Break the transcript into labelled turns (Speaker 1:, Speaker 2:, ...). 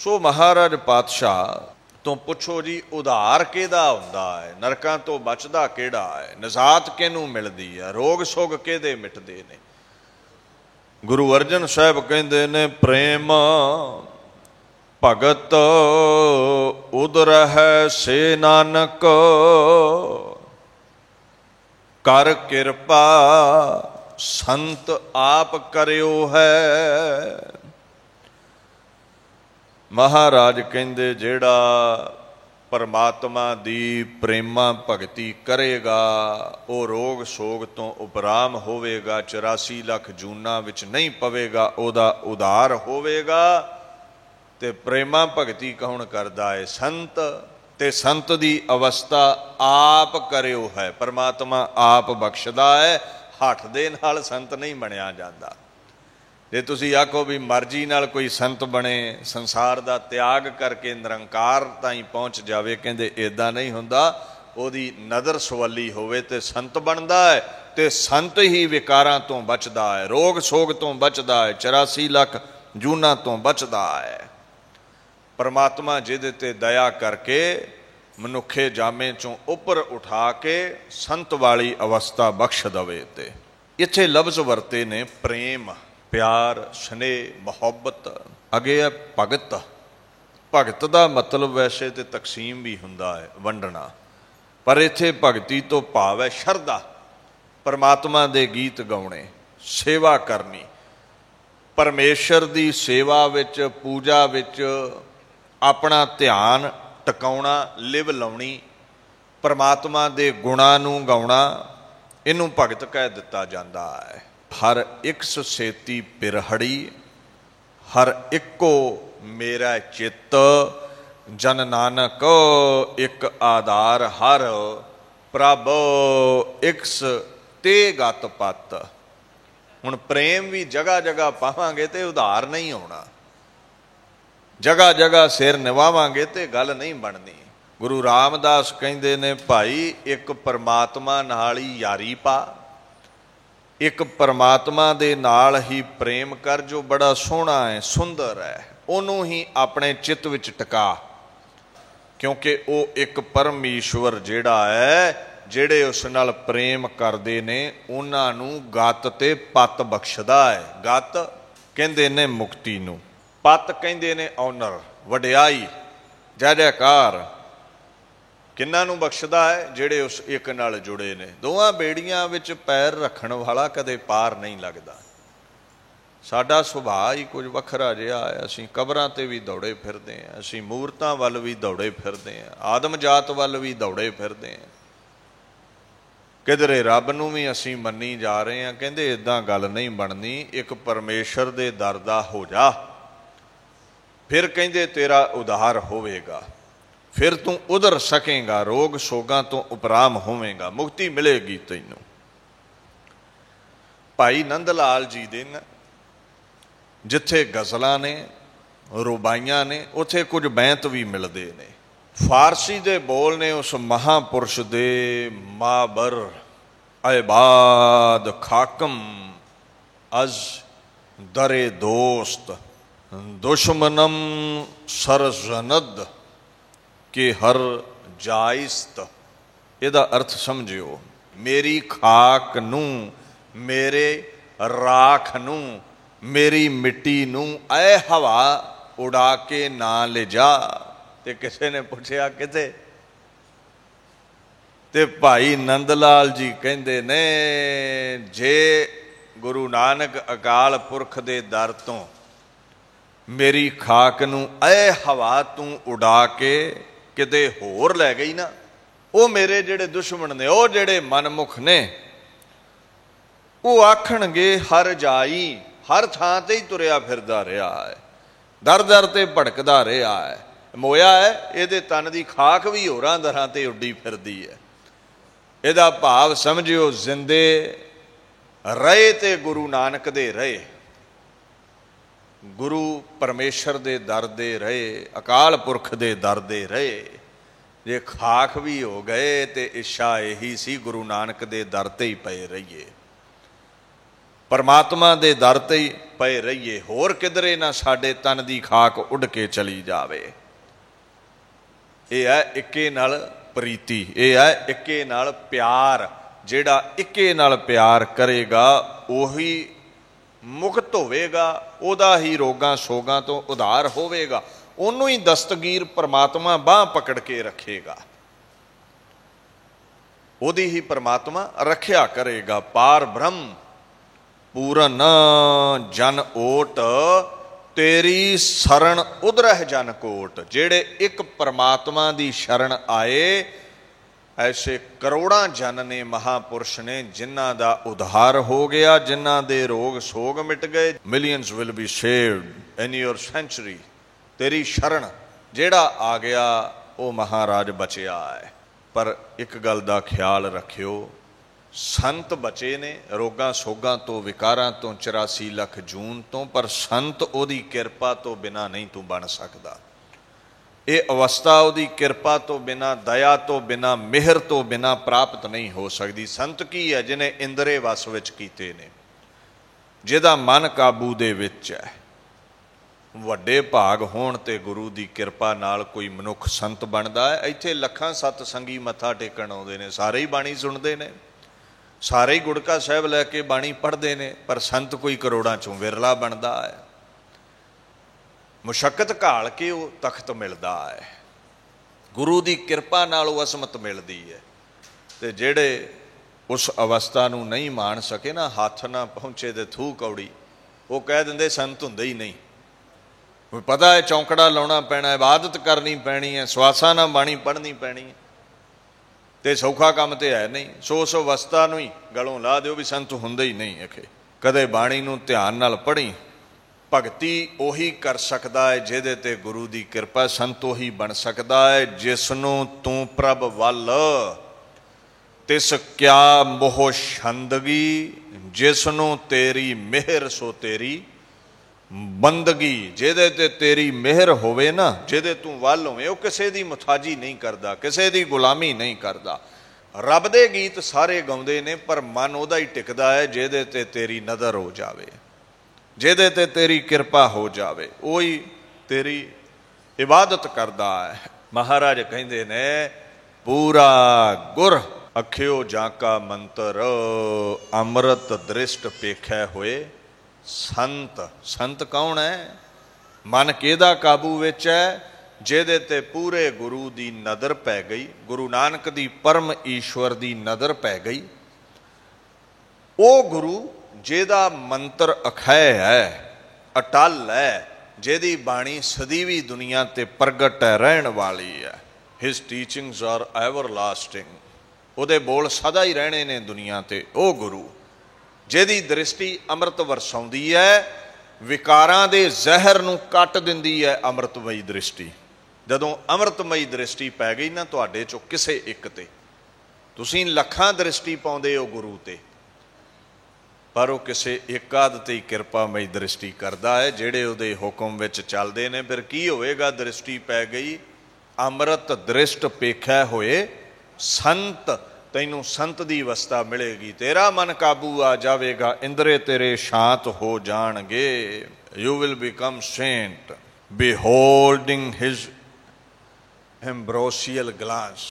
Speaker 1: सो महाराज पातशाह तो पुछो जी उधार किहदा हुंदा है, नरकां तो बचदा किहड़ा है, निजात किहनूं मिलदी है, रोग सोग किहदे मिटदे ने। गुरु अर्जन साहब कहंदे ने प्रेम भगत उदर है से नानक, कर किरपा संत आप करियो है। महाराज कहंदे जेड़ा परमात्मा दी प्रेमा भगती करेगा वो रोग सोग तो उपराम होवेगा, 84 लाख जूना विच नहीं पवेगा, ओदा उधार होवेगा। ते प्रेमा भगती कौन करदा है? संत। ते संत दी अवस्था आप करियो है, परमात्मा आप बख्शदा है, हठ दे नाल संत नहीं बनिया जाता। जे तुसी आखो भी मर्जी नाल कोई संत बने, संसार दा त्याग करके निरंकार ताईं पहुँच जावे, कहंदे इदां नहीं हुंदा। ओदी नज़र सवाली होवे ते संत बनदा है, ते संत ही विकारां तो बचदा है, रोग सोग तो बचदा है, 84 लाख जूना तो बचदा है। परमात्मा जिहदे ते दया करके मनुखे जामे चों उपर उठा के संत वाली अवस्था बख्श दवे। ते इत्थे लफ्ज़ वरते ने प्रेम, प्यार, स्नेह, मुहब्बत। अगे है भगत। भगत का मतलब वैसे तो तकसीम भी हुंदा है, वंडना, पर इत्थे भगती तो भाव है शरधा, परमात्मा दे गीत गाउणे, सेवा करनी, परमेश्वर दी सेवा विच, पूजा विच अपना ध्यान टकाउणा, लिव लाउणी, परमात्मा दे गुणां नूं गाउणा, इनूं भगत कह दिता जांदा है। हर एक सेती पिरहड़ी, हर इको मेरा चित्त, जन नानक एक आधार हर, प्रभ इक्स ते गत पत। हुण प्रेम भी जगह जगह पावांगे तो उधार नहीं होना, जगह जगह सिर निवावांगे तो गल नहीं बननी। गुरु रामदास कहंदे ने भाई एक परमात्मा नाल ही यारी पा, एक परमात्मा दे नाल ही प्रेम कर जो बड़ा सोहना है, सुंदर है, उन्हों ही अपने चित्त विच टका, क्योंकि वो एक परमेश्वर जेड़ा है, जेड़े उस नाल प्रेम करदे ने उन्हां नूं गत ते पत बख्शदा है। गत कहंदे ने मुक्ति नूं, पत कहंदे ने ऑनर, वडियाई, जय जयकार। किन्हां नूं बख्शदा है? जेड़े उस एक नाल जुड़े ने। दोवां बेड़ियां विच पैर रखण वाला कदे पार नहीं लगदा। साडा सुभाਅ ही कुछ वखरा जिहा है, असीं कबरां ते भी दौड़े फिरदे हैं, असीं मूरतां वल भी दौड़े फिरदे हैं, आदम जात वल भी दौड़े फिरदे हैं, किधरे रब नूं भी असीं मन्नी जा रहे हैं। कहंदे इदां गल नहीं बननी, एक परमेश्वर दे दर दा हो जा, फिर कहंदे तेरा उधार होवेगा, फिर तू उधर सकेगा, रोग सोगां तो उपराम होवेगा, मुक्ति मिलेगी तैनू। भाई नंद लाल जी दे जिथे गज़लां ने, रुबाइयां ने, उत्थे कुछ बैंत भी मिलते ने। फारसी दे बोल ने उस महापुरुष दे, माबर ऐबाद खाकम अज दरे दोस्त, दुश्मनम सरजनद के हर जाइस्त। इहदा अर्थ समझियो, मेरी खाक नूं, मेरे राख नूं, मेरी मिट्टी नूं ऐ हवा उड़ा के ना ले जा। ते किसी ने पूछा किते? ते भाई नंद लाल जी कहंदे ने जे गुरु नानक अकाल पुरख दे दर तो मेरी खाक नूं ऐ हवा तू उड़ा के किते होर लै गई ना, वो मेरे जेड़े दुश्मन ने, वो जेड़े मनमुख ने, वो आखणगे हर जाई, हर थां ते ही तुरिया फिरदा रहा है, दर दर ते भड़कदा रहा है, मोया है इहदे तन दी खाक भी होरां दरां ते उड्डी फिरदी है। इहदा भाव समझियो, जिंदे रहे ते गुरु नानक दे रहे, गुरु परमेश्वर दे दर दे रहे, अकाल पुरख दे दर दे रहे। जे खाक भी हो गए तो इच्छा यही सी गुरु नानक दे दर ते ही पे रहिए, परमात्मा दे दर ते ही पए रहिए, होर किधरे ना साडे तन दी खाक उड़ के चली जावे। यह है इक्के नाल प्रीति, यह है इक्के नाल प्यार। जिहड़ा इक्के नाल प्यार करेगा उही मुक्त होवेगा, उहदा ही रोगां सोगां तो उधार होवेगा, उहनूं ही दस्तगीर परमात्मा बांह पकड़ के रखेगा, उहदी ही परमात्मा रखिया करेगा। पार ब्रह्म पूरन जन ओट, तेरी शरण उदरह जन कोट। जेड़े एक परमात्मा दी शरण आए, ऐसे करोड़ां जन ने, महापुरुष ने, जिन्हां दा उद्धार हो गया, जिन्हां दे रोग सोग मिट गए। Millions will be saved in your century. तेरी शरण जेड़ा आ गया वो महाराज बचिया है। पर एक गल दा ख्याल रखियो, संत बचे ने रोगां सोगां तो, विकारां तो, 84 लख जून तो, पर संत ओदी किरपा तो बिना नहीं तू बन सकदा। ये अवस्था उहदी किरपा तो बिना, दया तो बिना, मेहर तो बिना प्राप्त नहीं हो सकती। संत की है जिन्हें इंद्रे वस विच कीते ने, जिहदा मन काबू दे विच है। वड्डे भाग होण ते गुरु दी किरपा नाल कोई मनुख संत बनदा है। इत्थे लखां सत संगी मत्था टेकण आउंदे ने, सारे ही बाणी सुणदे ने, सारे ही गुड़का साहिब लैके बाणी पढ़ते हैं, पर संत कोई करोड़ां चों विरला बनता है। मुशक्कत घाल के वो तख्त मिलता है, गुरु की किरपा नाल वो असमत मिलती है। तो जेड़े उस अवस्था नूं नहीं मान सके ना, हाथ ना पहुँचे तो थू कौड़ी, वो कह देंगे संत हुंदे ही नहीं। पता है चौंकड़ा लाउणा पैना, इबादत करनी पैनी है, सवासा ना बाणी पढ़नी पैनी है, तो सौखा काम तो है नहीं। सो उस अवस्था नूं ही गलों ला दिओ भी संत हुंदे ही नहीं। अखे कदे बाणी नूं ध्यान नाल पढ़ी। भगती उही कर सकता है जिहदे ते गुरु की किरपा। संत उही बन सकता है जिसनों तू प्रभ वल तिस क्या मोह छंदगी, जिसनों तेरी मेहर सो तेरी बंदगी। जिहदे ते तेरी मेहर होवे ना, जिहदे तू वल होवे, वो किसी की मुथाजी नहीं करता, किसी की गुलामी नहीं करता। रब दे गीत सारे गाउंदे ने, पर मन उहदा ही टिकदा है जिहदे ते तेरी नज़र हो जावे, जिहदे ते तेरी किरपा हो जावे, वही तेरी इबादत करदा है। महाराज कहंदे ने पूरा गुर अखियो जाका मंतर, अमृत दृष्ट पेखै होए संत। संत कौन है? मन किहदा काबू विच है? जिहदे ते पूरे गुरु दी नज़र पै गई, गुरु नानक दी परम ईश्वर दी नज़र पै गई। वो गुरु जिहदा मंत्र अखै है, अटल है, जिहदी बाणी सदीवी दुनिया ते प्रगट है, रहन वाली है। His teachings are everlasting, उहदे बोल सदा ही रहने ने दुनिया ते। ओ गुरु जिहदी दृष्टि अमृत वरसाउंदी है, विकारां दे जहर नूं कट दिंदी है अमृतमई दृष्टि। जदों अमृतमई दृष्टि पै गई ना तुहाडे चों किसे एक ते, तुसीं लखां दृष्टि पाउंदे हो गुरु ते, पर वो किसे एक आध ते ही किरपामई दृष्टि करदा है, जिहड़े उहदे हुक्म विच चलदे ने। फिर की होएगा? दृष्टि पै गई, अमृत दृष्ट पेखै होए संत। तैनूं संत दी अवस्था मिलेगी, तेरा मन काबू आ जाएगा, इंद्रे तेरे शांत हो जाणगे। You will become saint beholding his ambrosial glance.